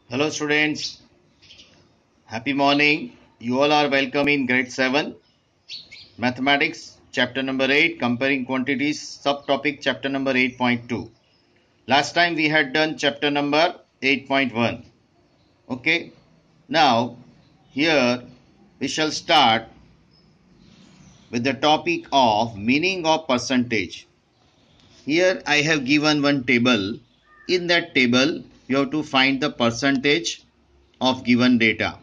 Hello students, happy morning. You all are welcome in grade 7 mathematics chapter number 8 comparing quantities subtopic chapter number 8.2. Last time we had done chapter number 8.1. Okay, now here we shall start with the topic of meaning of percentage. Here I have given one table. In that table you have to find the percentage of given data.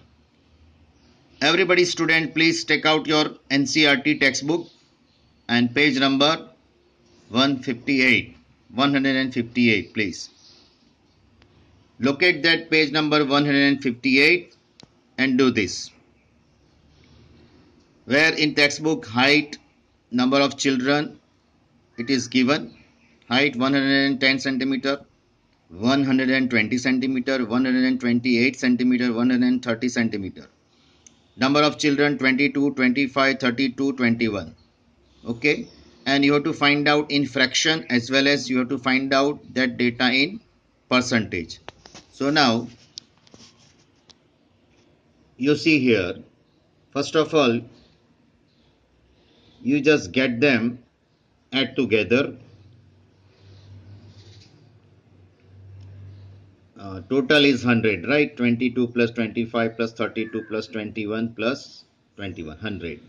Everybody student, please take out your NCERT textbook and page number 158. 158 please. Locate that page number 158 and do this. Where in textbook height, number of children, it is given. Height 110 centimeter, 120 centimeter, 128 centimeter, 130 centimeter. Number of children 22, 25, 32, 21. Okay, and you have to find out in fraction as well as you have to find out that data in percentage. So now you see here, first of all you just get them, add together. Total is 100, right? 22 plus 25 plus 32 plus 21 plus 21, 100.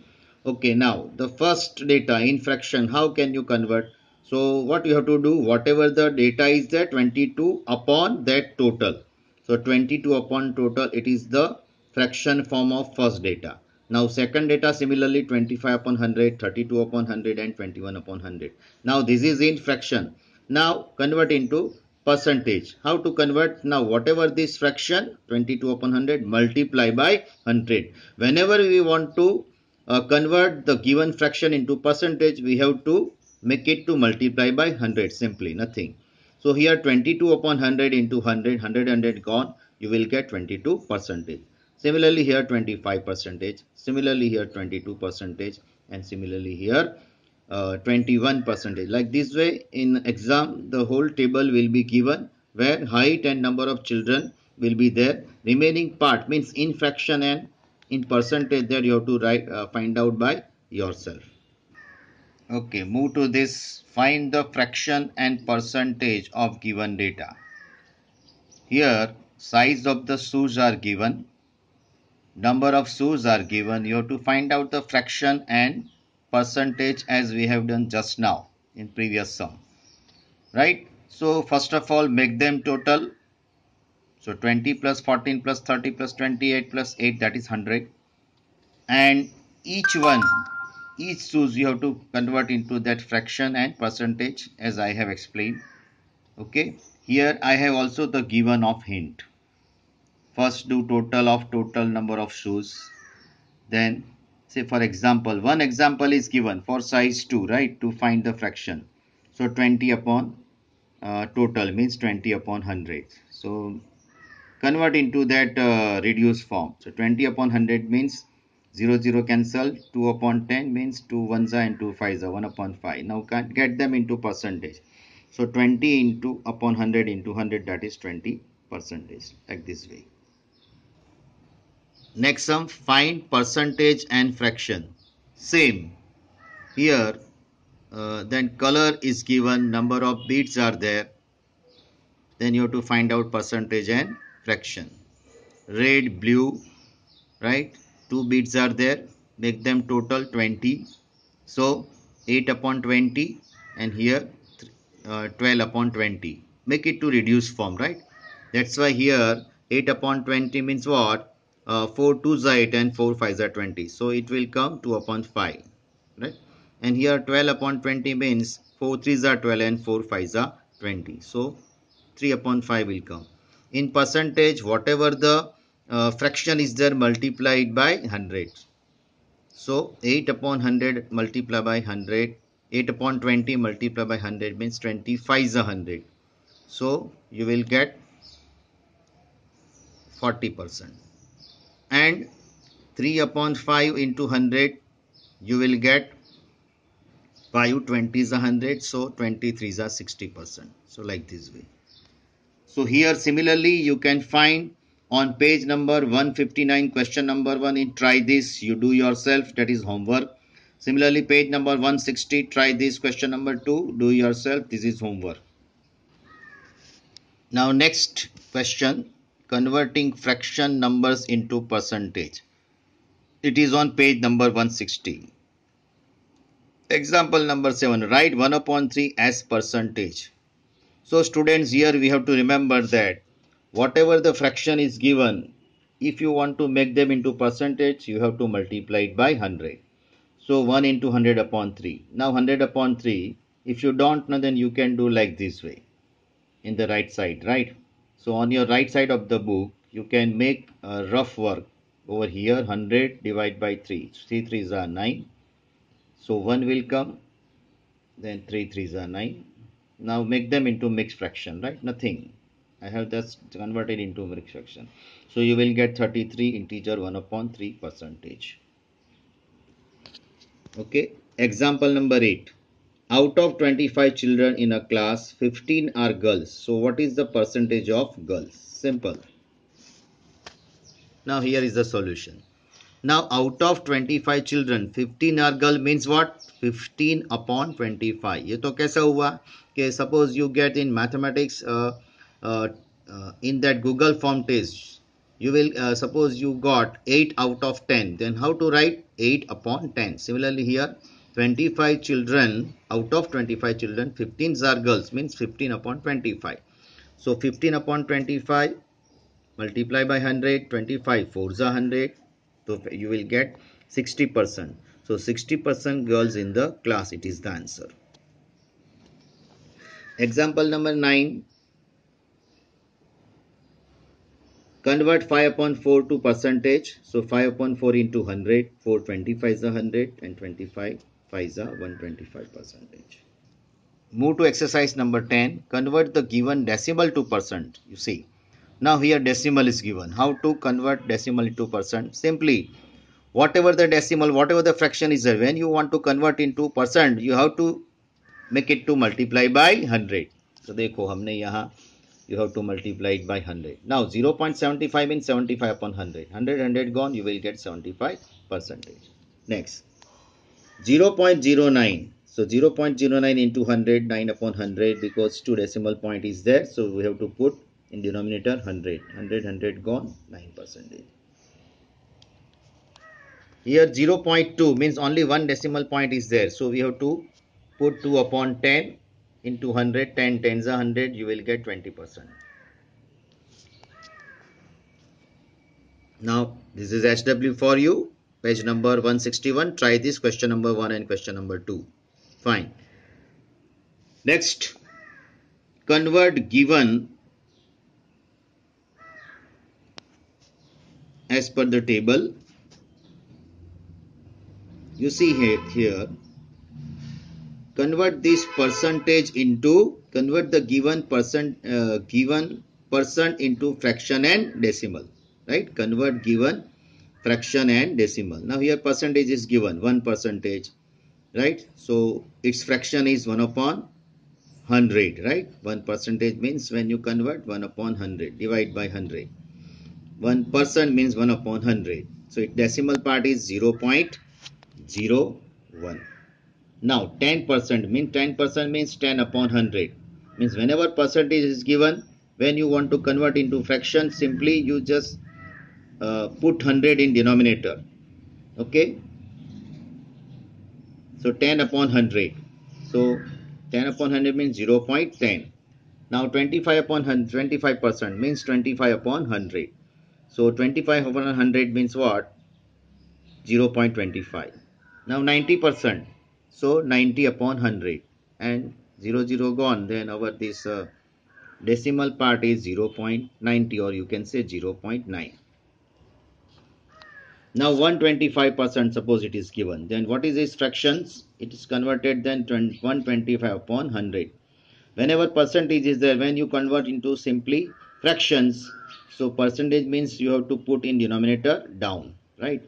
Okay, now the first data in fraction, how can you convert? So what you have to do, whatever the data is there, 22 upon that total. So 22 upon total, it is the fraction form of first data. Now second data, similarly 25 upon 100, 32 upon 100 and 21 upon 100. Now this is in fraction. Now convert into percentage. How to convert? Now whatever this fraction, 22 upon 100, multiply by 100. Whenever we want to convert the given fraction into percentage, we have to make it to multiply by 100, simply nothing. So here 22 upon 100 into 100, 100 gone, you will get 22 percentage. Similarly here 25 percentage, similarly here 22 percentage, and similarly here 21 percentage. Like this way in exam the whole table will be given where height and number of children will be there. Remaining part means in fraction and in percentage that you have to write find out by yourself. Okay, move to this. Find the fraction and percentage of given data. Here size of the shoes are given, number of shoes are given. You have to find out the fraction and percentage as we have done just now in previous sum, right? So first of all make them total. So 20 plus 14 plus 30 plus 28 plus 8, that is 100. And each shoes you have to convert into that fraction and percentage as I have explained. Okay, here I have also the given of hint. First do total of total number of shoes, then say for example, one example is given for size 2, right, to find the fraction. So 20 upon total means 20 upon 100. So convert into that reduced form. So 20 upon 100 means 0 0 cancel, 2 upon 10 means 2 ones are and 2 fives are 1 upon 5. Now get them into percentage. So 20 into upon 100 into 100, that is 20 percentage, like this way. Next sum, find percentage and fraction. Same here, then color is given, number of beads are there, then you have to find out percentage and fraction. Red, blue, right, 2 beads are there, make them total 20. So 8 upon 20 and here 12 upon 20, make it to reduced form, right? That's why here 8 upon 20 means what? 4 2s are 8 and 4 5s are 20, so it will come 2 upon 5, right? And here 12 upon 20 means 4 3s are 12 and 4 5s are 20, so 3 upon 5 will come. In percentage, whatever the fraction is there, multiplied by 100. So 8 upon 100 multiplied by 100, 8 upon 20 multiplied by 100 means 25 is 100. So you will get 40%. And 3 upon 5 into 100, you will get 5 20 is 100, so 23 is 60%. So like this way. So here similarly you can find on page number 159, question number 1, try this, you do yourself, that is homework. Similarly, page number 160, try this, question number 2, do yourself, this is homework. Now next question, converting fraction numbers into percentage. It is on page number 160. Example number 7, write 1 upon 3 as percentage. So students, here we have to remember that whatever the fraction is given, if you want to make them into percentage, you have to multiply it by 100. So 1 into 100 upon 3. Now 100 upon 3, if you don't know, then you can do like this way in the right side, right? So on your right side of the book, you can make a rough work. Over here, 100 divided by 3. 3 3s are 9. So 1 will come, then 3 3s are 9. Now make them into mixed fraction, right? Nothing. I have just converted into mixed fraction. So you will get 33 integer 1 upon 3 percentage. Okay. Example number 8. Out of 25 children in a class, 15 are girls. So what is the percentage of girls? Simple. Now here is the solution. Now out of 25 children, 15 are girl means what? 15 upon 25. ये तो कैसा हुआ कि suppose you get in mathematics in that Google form test, you will suppose you got 8 out of 10. Then how to write 8 upon 10? Similarly here, 25 children, out of 25 children, 15 are girls means 15 upon 25. So 15 upon 25 multiply by 100, 25 4s are 100. So you will get 60%. So 60% girls in the class, it is the answer. Example number 9. Convert 5 upon 4 to percentage. So 5 upon 4 into 100. 4 25 is 100 and 25 5 are 125%. Move to exercise number 10. Convert the given decimal to percent. You see. Now here decimal is given. How to convert decimal into percent? Simply, whatever the decimal, whatever the fraction is there, when you want to convert into percent, you have to make it to multiply by 100. So देखो हमने यहाँ you have to multiply it by 100. Now 0.75 means 75 upon 100. 100 gone, you will get 75%. Next 0.09. So 0.09 into 100, 9 upon 100, because 2 decimal point is there. So we have to put in denominator 100. 100 gone, 9%. Here 0.2 means only one decimal point is there. So we have to put 2 upon 10 into 100. 10 10s are 100. You will get 20%. Now this is HW for you. Page number 161. Try this, question number 1 and question number 2. Fine. Next, convert given as per the table. You see here, convert this percentage into, convert the given percent into fraction and decimal, right? Convert given fraction and decimal. Now here percentage is given 1%, right? So its fraction is 1 upon 100, right? 1% means when you convert 1 upon 100, divide by 100. 1% means 1 upon 100. So its decimal part is 0.01. Now 10% means 10 upon 100. Means whenever percentage is given, when you want to convert into fraction, simply you just put 100 in denominator. Okay. So 10 upon 100. So 10 upon 100 means 0.10. Now 25 upon 25% means 25 upon 100. So 25 upon 100 means what? 0.25. Now 90%. So 90 upon 100. And 0 gone. Then our this decimal part is 0.90, or you can say 0.9. Now 125%, suppose it is given. Then what is its fractions? It is converted then 125 upon 100. Whenever percentage is there, when you convert into simply fractions, so percentage means you have to put in denominator down, right?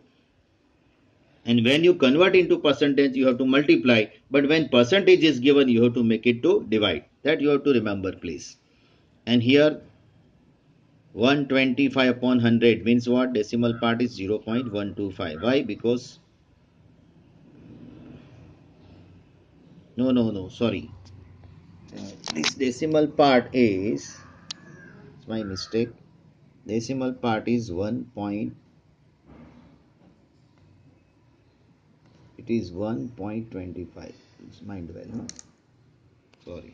And when you convert into percentage, you have to multiply. But when percentage is given, you have to make it to divide. That you have to remember, please. And here 125 upon 100 means what? Decimal part is 0.125. Why? Because no, sorry. This decimal part is, it's my mistake. Decimal part is 1 point, it is 1.25. It's mind well, no? Sorry.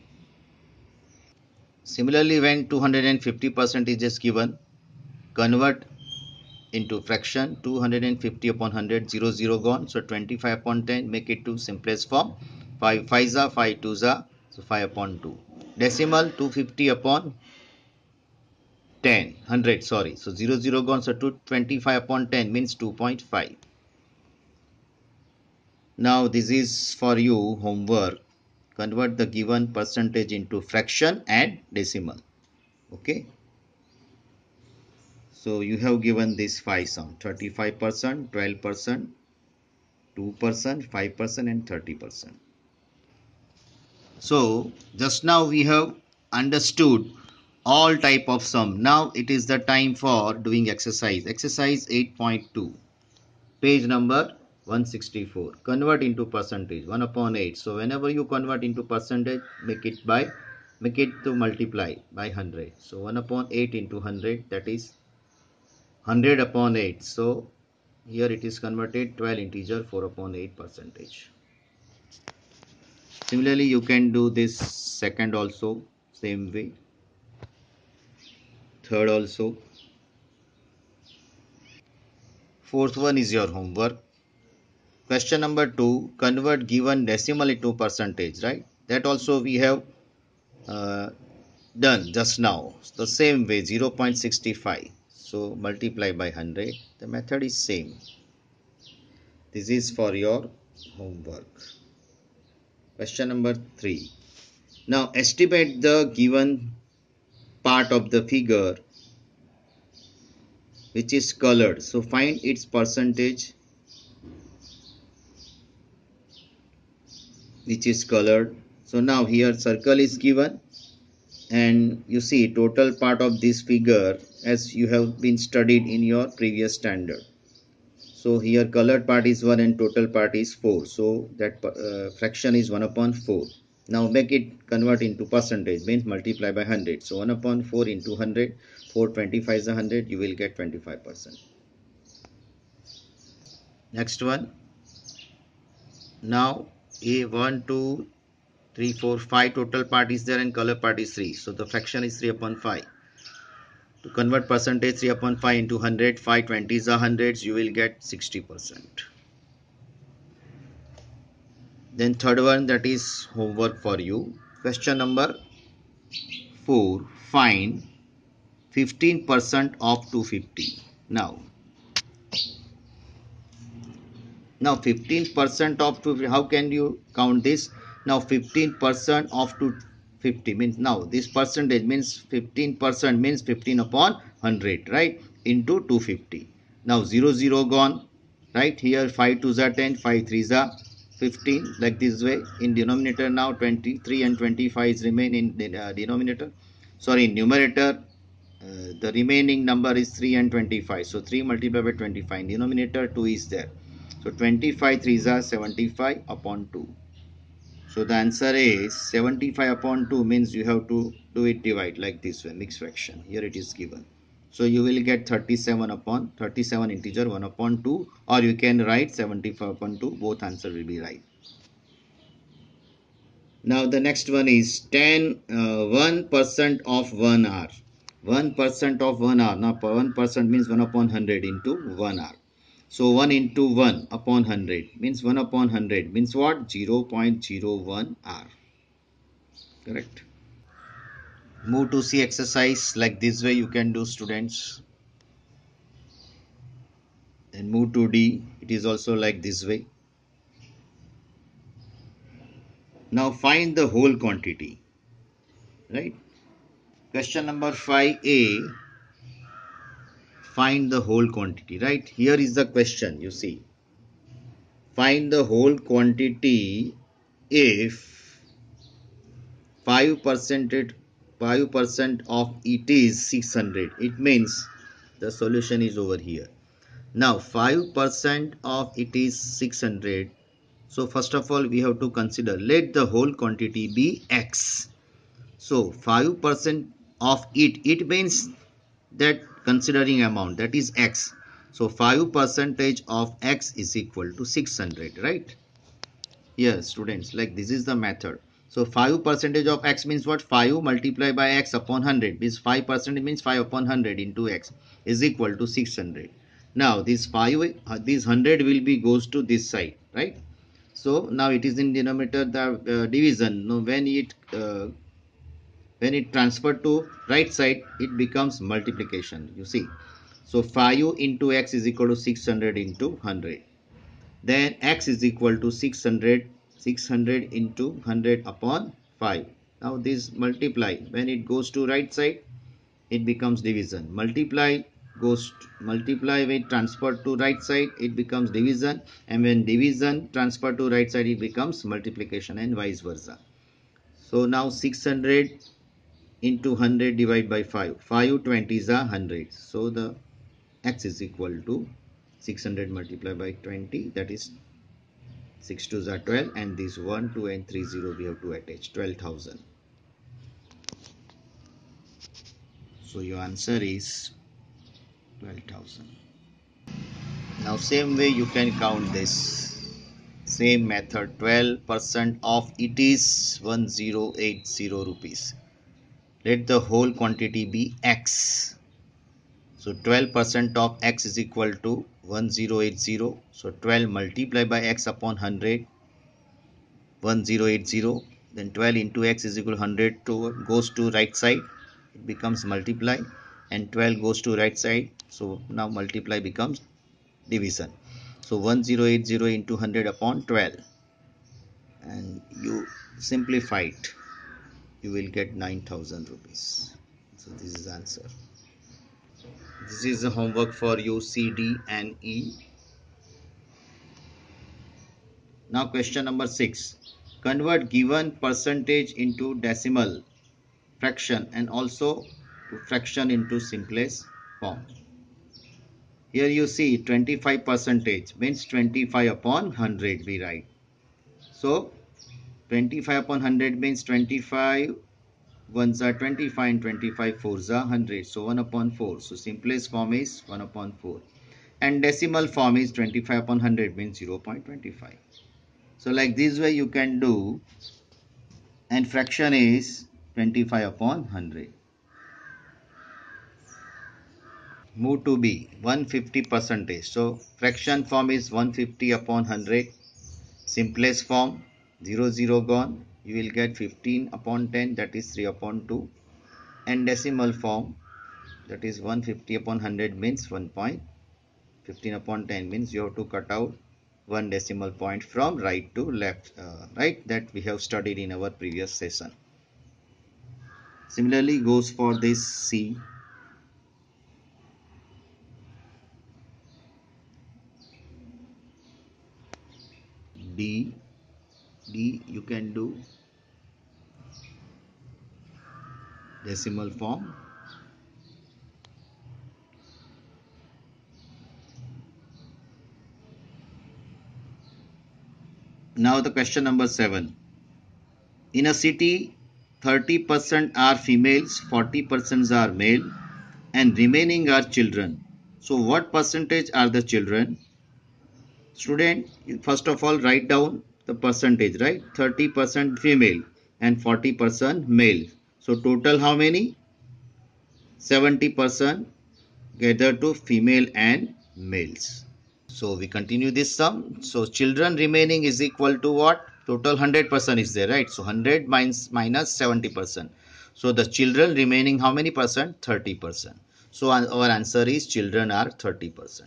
Similarly, when 250% is given, convert into fraction. 250 upon 100, 0 gone, so 25 upon 10, make it to simplest form. 5 5s are 5 2s are, so 5 upon 2. Decimal 250 upon 10 100, sorry, so 0 gone, so 225 upon 10 means 2.5. Now this is for you homework. Convert the given percentage into fraction and decimal. Okay, so you have given this 5 sum: 35%, 12%, 2%, 5% and 30%. So just now we have understood all type of sum. Now it is the time for doing exercise. Exercise 8.2, page number 164. Convert into percentage, 1 upon 8. So whenever you convert into percentage, make it to multiply by 100. So 1 upon 8 into 100, that is 100 upon 8. So here it is converted 12 integer 4 upon 8 percentage. Similarly, you can do this second also, same way. Third also. Fourth one is your homework. Question number 2, convert given decimal into percentage, right? That also we have done just now. The same way, 0.65. So multiply by 100. The method is same. This is for your homework. Question number 3. Now estimate the given part of the figure which is colored. So find its percentage which is colored. So now here circle is given, and you see total part of this figure as you have been studied in your previous standard. So here colored part is 1 and total part is 4. So that fraction is 1 upon 4. Now make it convert into percentage, means multiply by 100. So 1 upon 4 into 100, 425 is 100, you will get 25%. Next one. Now a 1 2 3 4 5 total part is there and color part is 3. So the fraction is 3 upon 5. To convert percentage, 3 upon 5 into 100, 5 20s are hundreds, you will get 60%. Then third one, that is homework for you. Question number 4, find 15% of 250. Now 15% of 250, how can you count this? Now 15% of 250 means, now this percentage means 15% means 15 upon 100, right, into 250. Now 0 gone, right? Here 5 2s are 10, 5 3s are 15, like this way. In denominator now 23 and 25 is remain in denominator, sorry, in numerator. The remaining number is 3 and 25. So 3 multiplied by 25. In denominator 2 is there. So 25 3s are 75 upon 2. So the answer is 75 upon 2 means you have to do it divide like this way, mixed fraction. Here it is given. So you will get 37 upon 37 integer 1 upon 2, or you can write 75 upon 2. Both answer will be right. Now the next one is 1% of 1 hour. 1% of 1 hour. Now 1% means 1 upon 100 into 1 hour. So 1 into 1 upon 100 means 1 upon 100 means what? 0.01 hour. Correct. Move to C exercise, like this way you can do, students. And move to D, it is also like this way. Now find the whole quantity, right? Question number 5A, find the whole quantity, right? Here is the question, you see. Find the whole quantity if 5% 5% of it is 600. It means the solution is over here. Now 5% of it is 600. So first of all we have to consider, let the whole quantity be x. So 5% of it means that considering amount, that is x. So 5% of x is equal to 600, right? Yes, students, like this is the method. So 5% of x means what? 5 multiplied by x upon 100 means 5% means 5 upon 100 into x is equal to 600. Now this 5, this 100 will be goes to this side, right? So now it is in denominator the division. Now when it transferred to right side, it becomes multiplication, you see. So 5 into x is equal to 600 into 100. Then x is equal to 600 into 100 upon 5. Now this multiply, when it goes to right side, it becomes division. Multiply when transferred to right side, it becomes division, and when division transferred to right side, it becomes multiplication, and vice versa. So now 600 into 100 divided by 5. 5 20s are 100. So the x is equal to 600 multiplied by 20, that is 6 2s are 12, and this 1, 2 and 3 0 we have to attach 12,000. So your answer is 12,000. Now same way you can count this. Same method, 12% of it is 1080 rupees. Let the whole quantity be x. So 12% of x is equal to 1080. So 12 multiplied by x upon 100, 1080. Then 12 into x is equal to 100 goes to right side. It becomes multiply, and 12 goes to right side. So now multiply becomes division. So 1080 into 100 upon 12, and you simplify it, you will get 9,000 rupees. So this is the answer. This is the homework for you, C, D and E. Now question number 6. Convert given percentage into decimal fraction and also to fraction into simplest form. Here you see 25 percentage means 25 upon 100 we write. So 25 upon 100 means 25 ones are 25 and 25 fours are 100. So 1 upon 4. So simplest form is 1 upon 4. And decimal form is 25 upon 100 means 0.25. So like this way you can do, and fraction is 25 upon 100. Move to B, 150 percentage. So fraction form is 150 upon 100. Simplest form, 0 0 gone. You will get 15 upon 10, that is 3 upon 2. And decimal form, that is 150 upon 100 means 1.15 upon 10 means you have to cut out one decimal point from right to left, right, that we have studied in our previous session. Similarly goes for this C. D you can do decimal form. Now the question number 7. In a city, 30% are females, 40% are male, and remaining are children. So what percentage are the children? Student, first of all write down the percentage, right? 30% female and 40% male. So total how many? 70% gather to female and males. So we continue this sum. So children remaining is equal to what? Total 100% is there, right? So 100 minus 70%. So the children remaining how many percent? 30%. So our answer is children are 30%.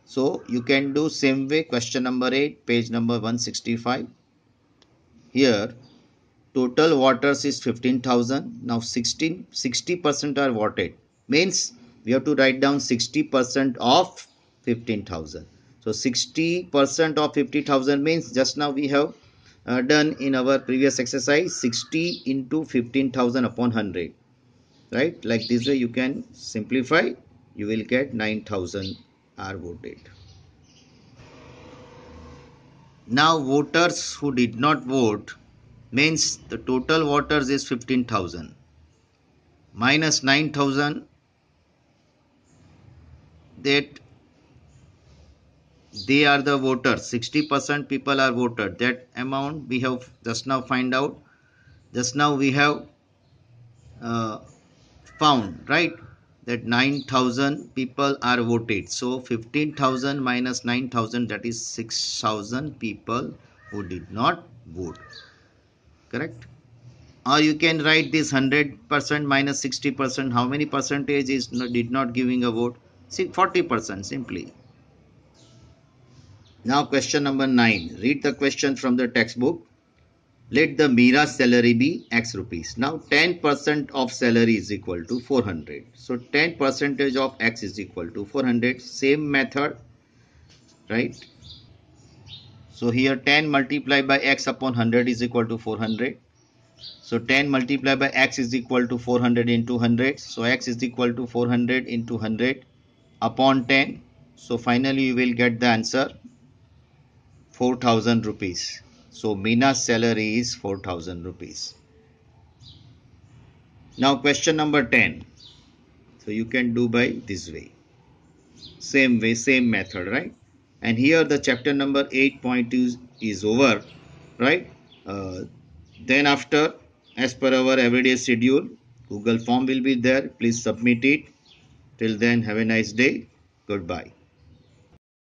So you can do same way. Question number 8, page number 165. Here total waters is 15,000. Now 60% are watered. Means we have to write down 60% of 15,000. So 60% of 50,000 means just now we have done in our previous exercise, 60 into 15,000 upon 100, right? Like this way you can simplify, you will get 9,000 are voted. Now voters who did not vote means the total voters is 15,000 minus 9,000, that they are the voters, 60% people are voted, that amount we have just now find out, just now we have uh, found, right, that 9,000 people are voted. So 15,000 minus 9,000, that is 6,000 people who did not vote, correct? Or you can write this 100% minus 60%, how many percentage is did not giving a vote? See, 40% simply. Now question number 9, read the question from the textbook. Let the Mira's salary be X rupees. Now 10% of salary is equal to 400. So 10 percentage of X is equal to 400. Same method, right? So here 10 multiplied by X upon 100 is equal to 400. So 10 multiplied by X is equal to 400 into 100. So X is equal to 400 into 100 upon 10. So finally you will get the answer 4,000 rupees. So Mina's salary is 4,000 rupees. Now question number 10. So you can do by this way. Same way, same method, right? And here the chapter number 8.2 is over, right? Then after, as per our everyday schedule, Google form will be there. Please submit it. Till then, have a nice day. Goodbye.